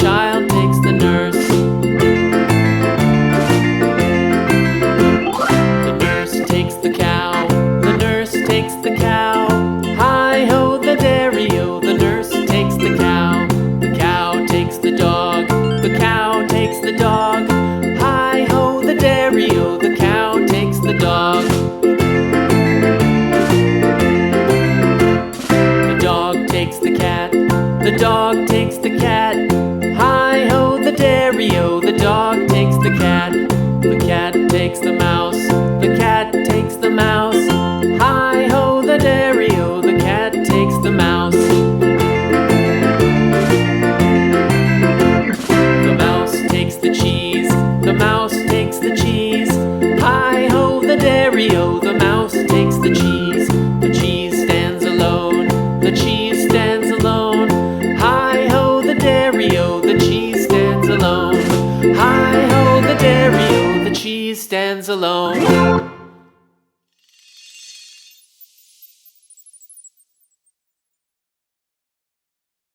child takes the nurse. The nurse takes the cow. The nurse takes the cow. Hi-ho, the dairy-o. The nurse takes the cow. The cow takes the dog. The cow takes the dog. Hi-ho, the dairy-o. The cow takes the dog. The dog takes the cat. The dog takes the cat. Hi-ho, the dairy-o. The dog takes the cat. The cat takes the mouse.